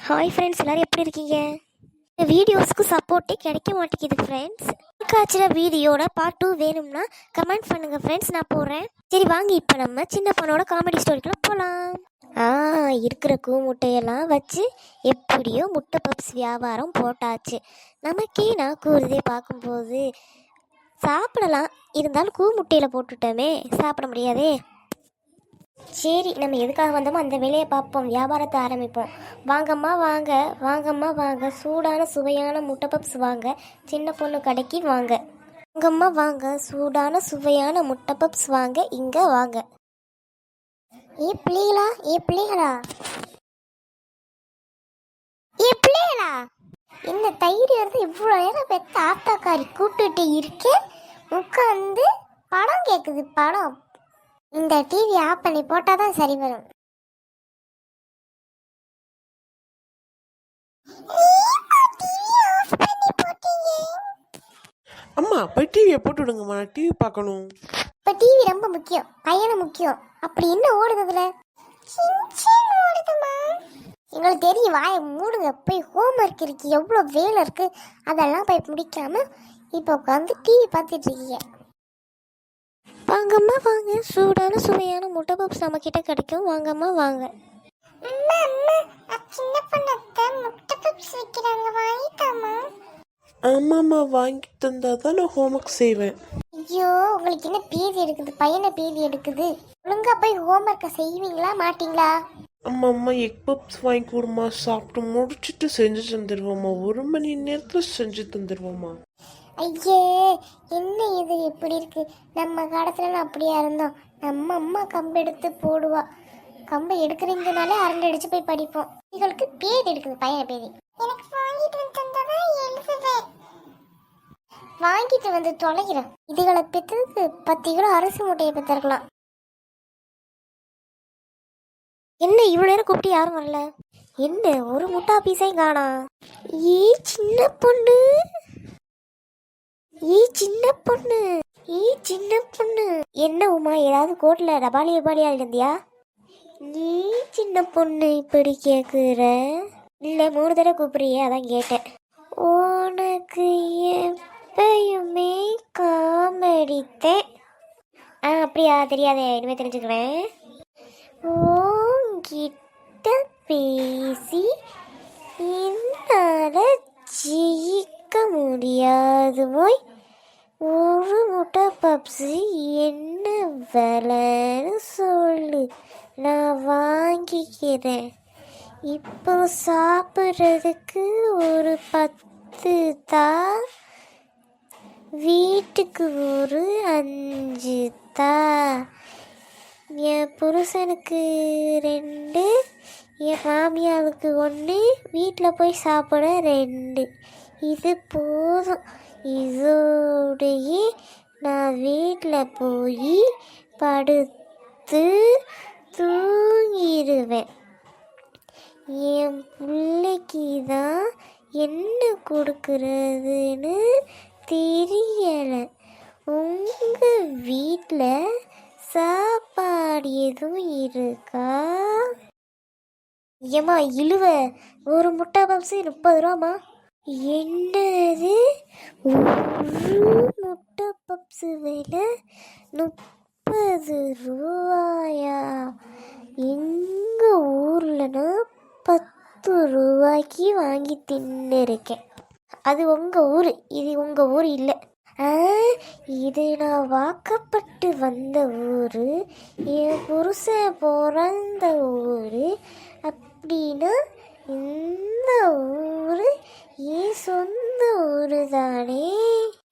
Hi friends, எல்லோரும் எப்படி இருக்கீங்க? இந்த வீடியோஸ்க்கு சப்போர்ட்டே கிடைக்க மாட்டேங்குது ஃப்ரெண்ட்ஸ். காய்ச்சல வீடியோட பார்ட் 2 வேணும்னா கமெண்ட் பண்ணுங்கள் ஃப்ரெண்ட்ஸ், நான் போடுறேன். சரி வாங்க, இப்போ நம்ம சின்ன பொண்ணோட காமெடி ஸ்டோரிக்கெலாம் போகலாம். இருக்கிற முட்டையெல்லாம் வச்சு எப்படியோ முட்டை பப்ஸ் வியாபாரம் போட்டாச்சு. நமக்கே நான் கூறுதே பார்க்கும்போது சாப்பிடலாம், இருந்தாலும் முட்டையில் போட்டுட்டோமே, சாப்பிட முடியாதே. சரி, நம்ம எதுக்காக வந்தோமோ அந்த வேலையை பார்ப்போம், வியாபாரத்தை ஆரம்பிப்போம். வாங்கம்மா வாங்க, வாங்கம்மா வாங்க, சூடான சுவையான முட்டை பப்ஸ் வாங்க, சின்ன பொண்ணு கடைக்கு வாங்க. வாங்கம்மா வாங்க, சூடான சுவையான முட்டை பப்ஸ் வாங்க, இங்கே வாங்க. ஏ பிள்ளைகளா, என்ன தயிர் வருது இவ்வளோ நேரம் பெத்த ஆத்தாக்காரி கூப்பிட்டுட்டு இருக்கேன். உட்காந்து படம் கேட்குது, படம். இந்த டிவி ஆஃப் பண்ணி போட்டால் தான் சரி வரும். அம்மா போய் டிவியை போட்டு விடுங்கம்மா, நான் டிவி பார்க்கணும். இப்போ டிவி ரொம்ப முக்கியம், பையனும் முக்கியம். அப்படி என்ன ஓடுதுல? எங்களுக்கு தெரியும், வாயை மூடுங்க. போய் ஹோம்ஒர்க் இருக்கு, எவ்வளோ வேலை இருக்கு, அதெல்லாம் போய் முடிக்காம இப்போ உட்காந்து டிவி பார்த்துட்டு இருக்கீங்க. வாங்கம்மா வாங்க, சூடான சுவையான முட்டை பப்ஸ் நம்ம கிட்ட கிடைக்கும். வாங்கம்மா வாங்க. ஆமாம்மா, வாங்கி தந்தா தான் நான் ஹோம்ஒர்க் செய்வேன். ஐயோ, உங்களுக்கு என்ன பேதி எடுக்குது, பையனை பேதி எடுக்குது. ஒழுங்கா போய் ஹோம்ஒர்க்கை செய்வீங்களா மாட்டீங்களா? அம்மா எக் பப்ஸ் வாங்கி கொடுமா, சாப்பிட்டு முடிச்சுட்டு செஞ்சு தந்துடுவோம்மா. 1 மணி நேரத்தில் செஞ்சு தந்துடுவோம்மா. ஐயே, என்ன இது இப்படி இருக்கு? நம்ம காலத்துல அப்படியா இருந்தோம். நம்ம அம்மா கம்பு எடுத்து போடுவா. கம்பை எடுக்கிறீங்கனாலே அரண்டை அடிச்சு போய் படிப்போம். இதுகளுக்கு பேதி எடுக்குது, பையனை பேதி. எனக்கு வாங்கிட்டு வந்து தொலைகிறேன். இதுகளை பெற்றதுக்கு 10 கிலோ அரிசி மூட்டையை பெற்றிருக்கலாம். என்ன இவ்வளோ நேரம் கூப்பிட்டு யாரும் வரல? என்ன ஒரு முட்டா பீஸையும் காணா? ஏ சின்ன பொண்ணு, சின்ன பொண்ணு, என்ன உமா, ஏதாவது கோட்ல டபாலியா இருந்தியா? நீ சின்ன பொண்ணு இப்படி கேக்குற? இல்லை, 3 தடவை கூப்பிடுறியே, அதான் கேட்டேன். உனக்கு எப்பயுமே காமெடித்தேன். அப்படியா? தெரியாதே, இனிமேல் தெரிஞ்சுக்கிறேன். உன்கிட்ட பேசி என்னால ஜெயிக்க முடியாது. போய் ஒரு முட்டை பப்ஸு என்ன விலைன்னு சொல்லு, நான் வாங்கிக்கிறேன். இப்போ சாப்பிட்றதுக்கு ஒரு 10 தான், வீட்டுக்கு ஒரு 5 தான், என் புருஷனுக்கு 2, என் மாமியாருக்கு 1, வீட்டில் போய் சாப்பிட 2. இது போதும். இதோடையே நான் வீட்டில் போய் படுத்து தூங்கிடுவேன். என் பிள்ளைக்கு தான் என்ன கொடுக்கறதுன்னு தெரியலை. உங்கள் வீட்டில் சாப்பாடு எதுவும் இருக்கா? ஏம்மா இழுவ, ஒரு முட்டை பப்ஸு 30 ரூபாம்மா. என்னது, ஒரு முட்டை பப்ஸு விலை 30 ரூபாயா? எங்கள் ஊர்லனா 10 ரூபாய்க்கு வாங்கி தின்னுருக்கேன். அது உங்கள் ஊர், இது உங்கள் ஊர் இல்லை. இது நான் வாக்கப்பட்டு வந்த ஊர், என் புருஷன் பிறந்த ஊர். அப்படின்னா இந்த ஊர் என் சொந்த ஊர் தானே.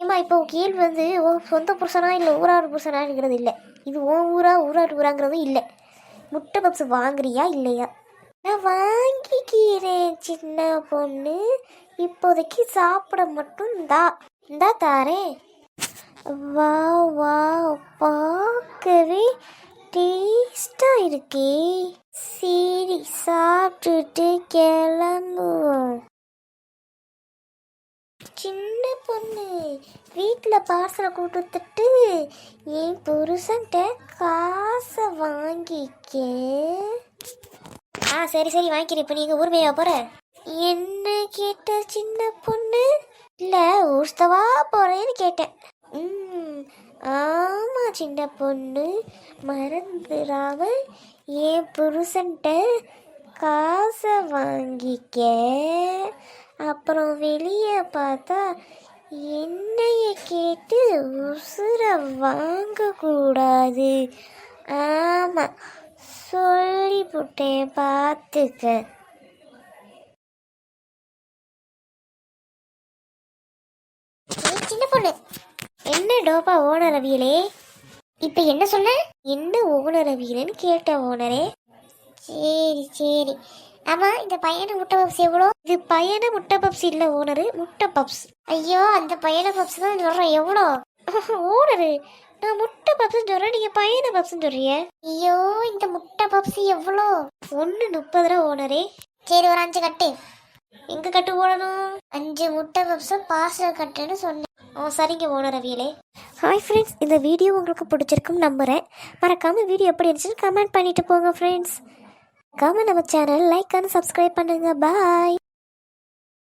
ஏமா, இப்போ கேள்வி வந்து உன் சொந்த புருஷனா இல்லை ஊராடு புருஷனாங்கிறது இல்லை. இது உன் ஊரா ஊராடு ஊராங்கிறதும் இல்லை. முட்டை பப்ஸ் வாங்குறியா இல்லையா? நான் வாங்கிக்கிறேன் சின்ன பொண்ணு, இப்போதைக்கு சாப்பிட மட்டும் இந்தா தாரேன். வா வா, பார்க்கவே டேஸ்டாக இருக்கே. சரி, சாப்பிட்டுட்டு கிளம்புவோம். சின்ன பொண்ணு, வீட்டில் பார்சலை கொடுத்துட்டு என் புருஷன்ட்ட காசை வாங்கிக்க. சரி வாங்கிக்கிறேன். இப்போ நீங்கள் ஊர் மேயா போகிற? என்ன கேட்ட சின்ன பொண்ணு? இல்ல ஊர்ஸ்தவா போறேன்னு கேட்டேன். ஆமா சின்ன பொண்ணு, மறந்துடாம என் புருஷன்ட்ட காசை வாங்கிக்க. அப்புறம் வெளியே பார்த்தா என்னைய கேட்டு உசுரை வாங்கக்கூடாது. ஆமா சொல்லிப்புட்டேன், பார்த்துக்க. சின்ன பொண்ணு, என்ன டோபா ஓனர் அவியலே? இப்ப என்ன சொன்ன? என்ன ஓனர் அவியலன்னு கேட்ட ஓனரே. சரி சரி. ஆமா, இந்த பையனை முட்டை பப்ஸ் எவ்வளோ? இது பையனை முட்டை பப்ஸ் இல்ல ஓனரு, முட்டை பப்ஸ். ஐயோ, அந்த பையனை பப்ஸ் தான் சொல்றேன். எவ்வளோ? ஓனரு, நான் முட்டை பப்ஸ் சொல்றேன், நீங்க பையனை பப்ஸ் சொல்றீங்க. ஐயோ, இந்த முட்டை பப்ஸ் எவ்வளோ? 1.30 ரூபா ஓனரே. சரி, ஒரு 5 கட்டு. எங்க கட்டு போடணும்? 5 முட்டை பப்ஸும் பார்சல் கட்டுன்னு சொன்னேன். சரிங்க ஓனர் அவியலே. ஹாய் ஃப்ரெண்ட்ஸ், இந்த வீடியோ உங்களுக்கு பிடிச்சிருக்குன்னு நம்புகிறேன். மறக்காமல் வீடியோ எப்படி இருந்துச்சுன்னு கமெண்ட் பண்ணிட்டு போங்க ஃப்ரெண்ட்ஸ். நம்ம சேனல் லைக் அண்ட் சப்ஸ்கிரைப் பண்ணுங்க. பாய்.